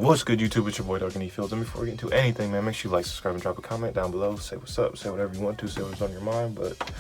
What's good, YouTube? It's your boy, Dark and E Fields. And before we get into anything, man, make sure you like, subscribe, and drop a comment down below. Say what's up, say whatever you want to, say what's on your mind, but...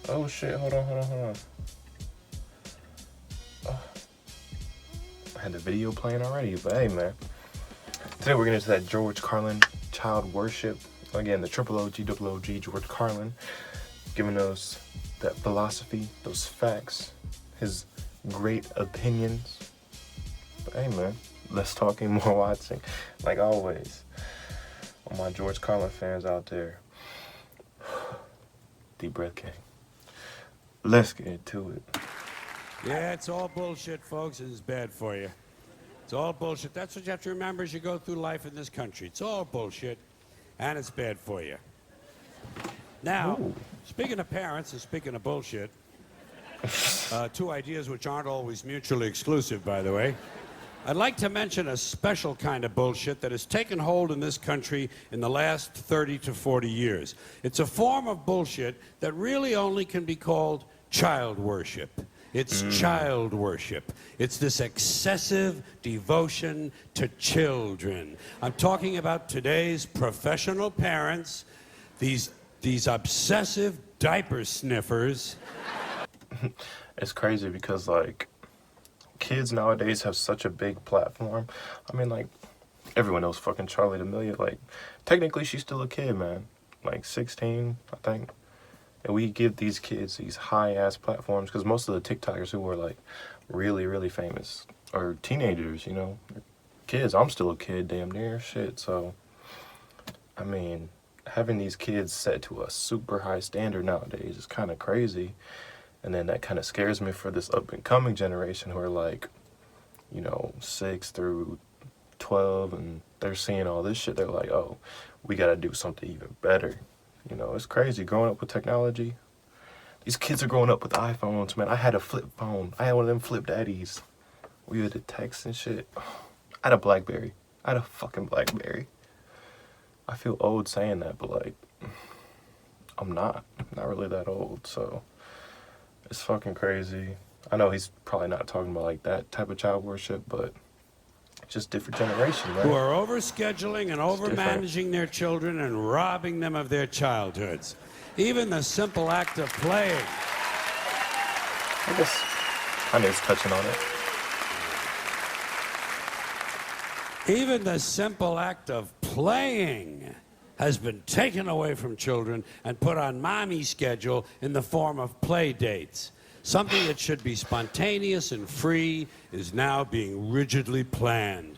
Oh, shit, hold on. I had the video playing already, but hey, man. Today we're getting into that George Carlin child worship. Again, the triple OG, double OG, George Carlin, giving us that philosophy, those facts, his great opinions. But hey, man, less talking, more watching, like always. All my George Carlin fans out there, deep breath, King. Let's get into it. Yeah, it's all bullshit, folks, and it's bad for you. It's all bullshit. That's what you have to remember as you go through life in this country. It's all bullshit, and it's bad for you. Now, speaking of parents and speaking of bullshit, two ideas which aren't always mutually exclusive, by the way. I'd like to mention a special kind of bullshit that has taken hold in this country in the last 30 to 40 years. It's a form of bullshit that really only can be called child worship. It's child worship. It's this excessive devotion to children. I'm talking about today's professional parents, these obsessive diaper sniffers. It's crazy because, like, kids nowadays have such a big platform. I mean, like, everyone knows fucking Charlie D'Amelio. Like, technically, she's still a kid, man. Like, 16, I think. And we give these kids these high-ass platforms because most of the TikTokers who are, like, really, really famous are teenagers, you know? Kids. I'm still a kid, damn near. Shit, so, I mean, having these kids set to a super high standard nowadays is kind of crazy. And then that kind of scares me for this up-and-coming generation who are, like, you know, 6 through 12, and they're seeing all this shit. They're like, oh, we got to do something even better. You know, it's crazy growing up with technology. These kids are growing up with iPhones, man. I had a flip phone. I had one of them flip daddies. We had to text and shit. I had a BlackBerry. I had a fucking BlackBerry. I feel old saying that, but, like, I'm not really that old, so... It's fucking crazy. I know he's probably not talking about like that type of child worship, but just different generation, right? Who are overscheduling and overmanaging their children and robbing them of their childhoods. Even the simple act of playing. I guess kind of is touching on it. Even the simple act of playing has been taken away from children and put on mommy's schedule in the form of play dates. Something that should be spontaneous and free is now being rigidly planned.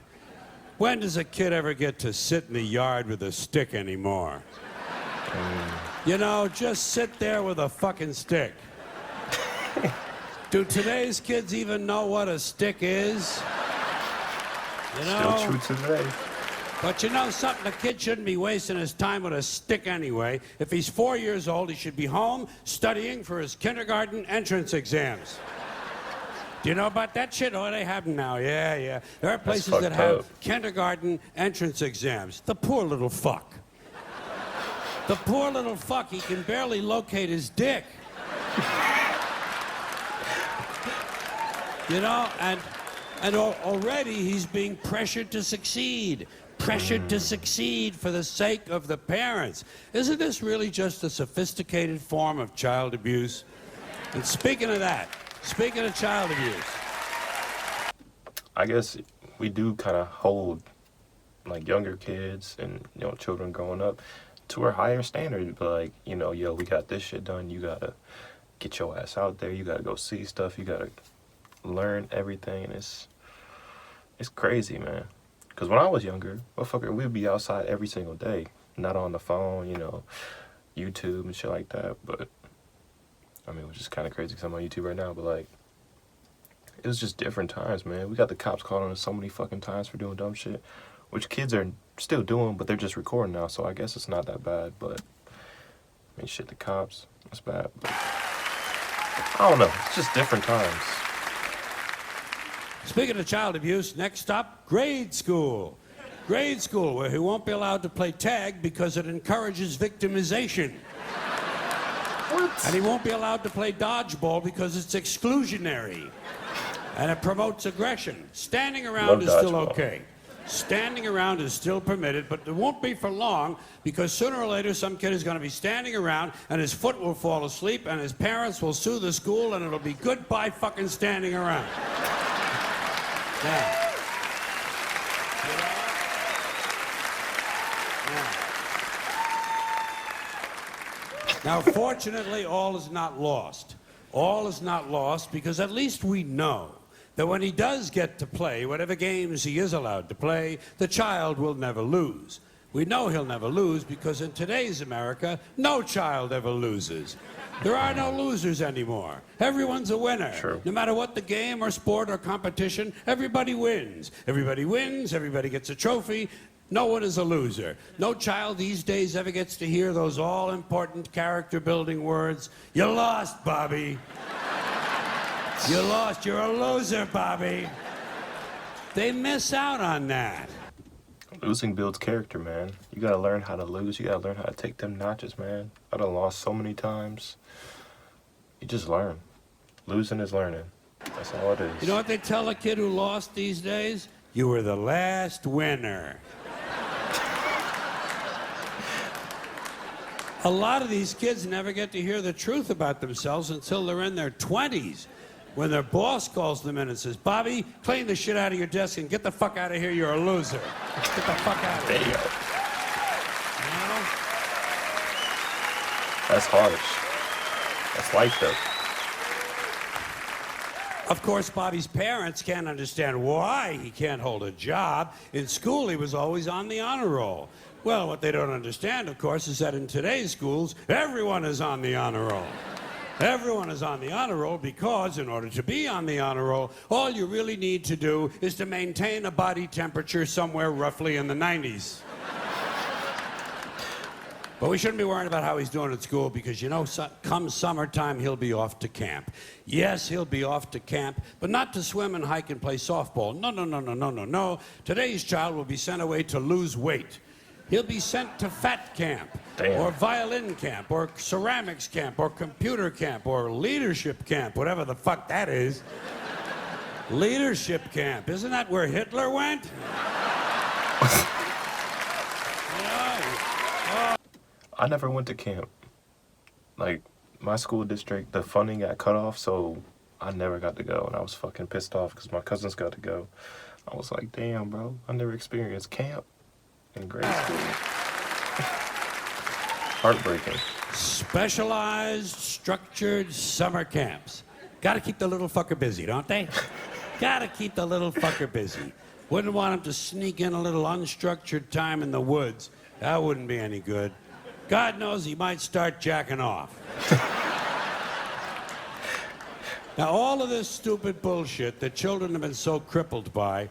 When does a kid ever get to sit in the yard with a stick anymore? You know, just sit there with a fucking stick. Do today's kids even know what a stick is? You know? Still true today. But you know something, a kid shouldn't be wasting his time with a stick anyway. If he's 4 years old, he should be home studying for his kindergarten entrance exams. Do you know about that shit? Oh, they have them now, yeah. There are places that have kindergarten entrance exams. The poor little fuck. The poor little fuck, he can barely locate his dick. You know, and already he's being pressured to succeed. Pressured to succeed for the sake of the parents. Isn't this really just a sophisticated form of child abuse? And speaking of that, speaking of child abuse, I guess we do kind of hold like younger kids and, you know, children growing up to a higher standard. But like, you know, yo, we got this shit done. You gotta get your ass out there. You gotta go see stuff. You gotta learn everything. And it's crazy, man. Because when I was younger, motherfucker, we'd be outside every single day. Not on the phone, you know, YouTube and shit like that. But, I mean, which is kind of crazy because I'm on YouTube right now. But, like, it was just different times, man. We got the cops calling us so many fucking times for doing dumb shit. Which kids are still doing, but they're just recording now. So I guess it's not that bad. But, I mean, shit, the cops, that's bad. But, I don't know. It's just different times. speaking of child abuse, next up, grade school. Grade school, where he won't be allowed to play tag because it encourages victimization. What? And he won't be allowed to play dodgeball because it's exclusionary. And it promotes aggression. Standing around is still okay. Standing around is still permitted, but it won't be for long because sooner or later some kid is going to be standing around and his foot will fall asleep and his parents will sue the school and it'll be goodbye fucking standing around. Yeah. Now, fortunately, all is not lost. All is not lost because at least we know that when he does get to play, whatever games he is allowed to play, the child will never lose. We know he'll never lose because in today's America, no child ever loses. There are no losers anymore. Everyone's a winner. True. No matter what the game or sport or competition, everybody wins. Everybody wins, everybody gets a trophy. No one is a loser. No child these days ever gets to hear those all-important character-building words, "You lost, Bobby. You lost. You're a loser, Bobby." They miss out on that. Losing builds character, man. You gotta learn how to lose. You gotta learn how to take them notches, man. I done lost so many times. You just learn. Losing is learning. That's all it is. You know what they tell a kid who lost these days? You were the last winner. A lot of these kids never get to hear the truth about themselves until they're in their 20s. When their boss calls them in and says, "Bobby, clean the shit out of your desk and get the fuck out of here, you're a loser. Get the fuck out of here." There you go. You know? That's harsh. That's life, though. Of course, Bobby's parents can't understand why he can't hold a job. In school, he was always on the honor roll. Well, what they don't understand, of course, is that in today's schools, everyone is on the honor roll. Everyone is on the honor roll because in order to be on the honor roll, all you really need to do is to maintain a body temperature somewhere roughly in the 90s. But we shouldn't be worrying about how he's doing at school because, you know, come summertime, he'll be off to camp. Yes, he'll be off to camp, but not to swim and hike and play softball. No. Today's child will be sent away to lose weight. He'll be sent to fat camp, Damn. or violin camp, or ceramics camp, or computer camp, or leadership camp, whatever the fuck that is. Leadership camp. Isn't that where Hitler went? I never went to camp. Like, my school district, the funding got cut off, so I never got to go. And I was fucking pissed off because my cousins got to go. I was like, damn, bro, I never experienced camp in grade school. Heartbreaking. Specialized, structured summer camps. Gotta keep the little fucker busy, don't they? Gotta keep the little fucker busy. Wouldn't want him to sneak in a little unstructured time in the woods. That wouldn't be any good. God knows he might start jacking off. Now, all of this stupid bullshit that children have been so crippled by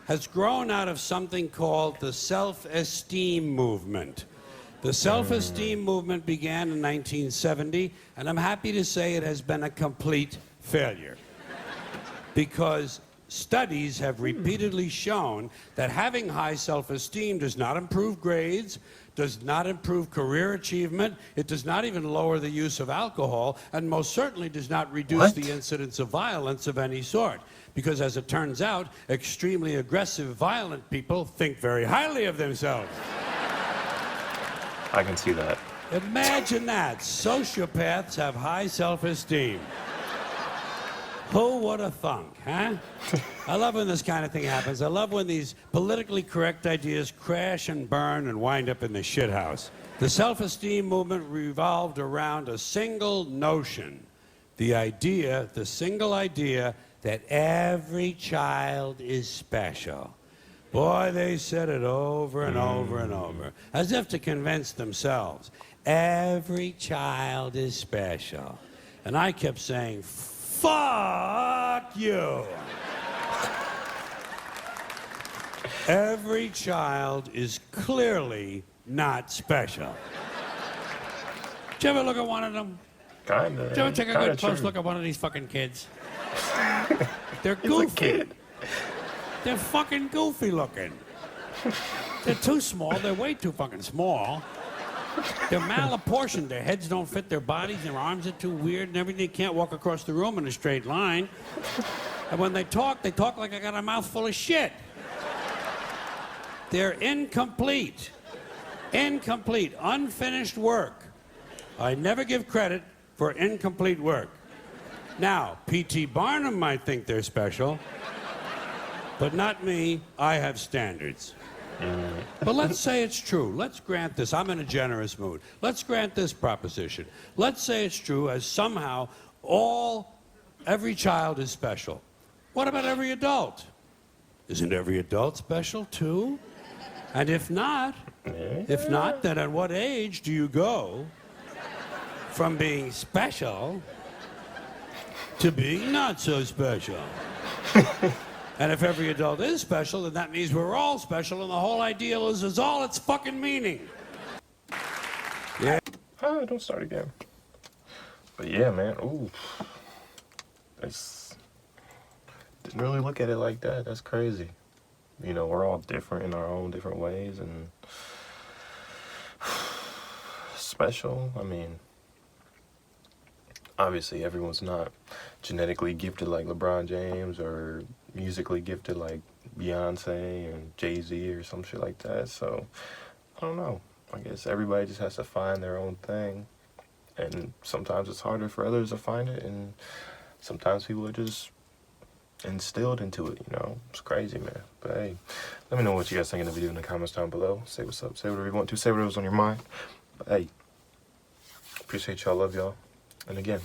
has grown out of something called the self-esteem movement. The self-esteem movement began in 1970, and I'm happy to say it has been a complete failure. Because studies have repeatedly shown that having high self-esteem does not improve grades, does not improve career achievement, it does not even lower the use of alcohol, and most certainly does not reduce the incidence of violence of any sort. Because as it turns out, extremely aggressive, violent people think very highly of themselves. I can see that. Imagine that. Sociopaths have high self-esteem. Who would have thunk, huh? I love when this kind of thing happens. I love when these politically correct ideas crash and burn and wind up in the shithouse. The self-esteem movement revolved around a single notion. The single idea that every child is special. Boy, they said it over and over and over, as if to convince themselves. Every child is special. And I kept saying, fuck you. Every child is clearly not special. Did you ever look at one of them? Kinda. Did you ever take a good close true. look at one of these fucking kids? They're He's goofy. a kid. They're fucking goofy looking. They're too small. They're way too fucking small. They're malapportioned. Their heads don't fit their bodies. Their arms are too weird and everything. They can't walk across the room in a straight line. And when they talk like I got a mouthful of shit. They're incomplete. Incomplete, unfinished work. I never give credit for incomplete work. Now, P.T. Barnum might think they're special, but not me. I have standards. But let's say it's true. Let's grant this. I'm in a generous mood. Let's grant this proposition. Let's say it's true as somehow every child is special. What about every adult? Isn't every adult special too? And if not, then at what age do you go from being special to being not so special? And if every adult is special, then that means we're all special, and the whole ideal is all its fucking meaning. Yeah. Ah, don't start again. But yeah, man. Ooh. Didn't really look at it like that. That's crazy. You know, we're all different in our own different ways, and special. I mean, obviously everyone's not genetically gifted like LeBron James or musically gifted like Beyonce and Jay-Z or some shit like that. So, I don't know. I guess everybody just has to find their own thing. And sometimes it's harder for others to find it, and sometimes people are just instilled into it, you know. It's crazy, man. But hey, let me know what you guys think in the video in the comments down below. Say what's up, say whatever you want to, say whatever's on your mind. But hey, appreciate y'all, love y'all. And again,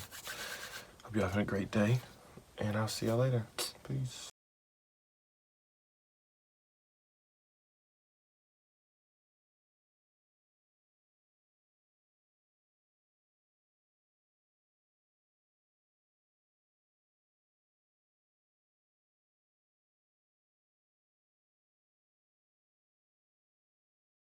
hope y'all having a great day, and I'll see y'all later. Peace.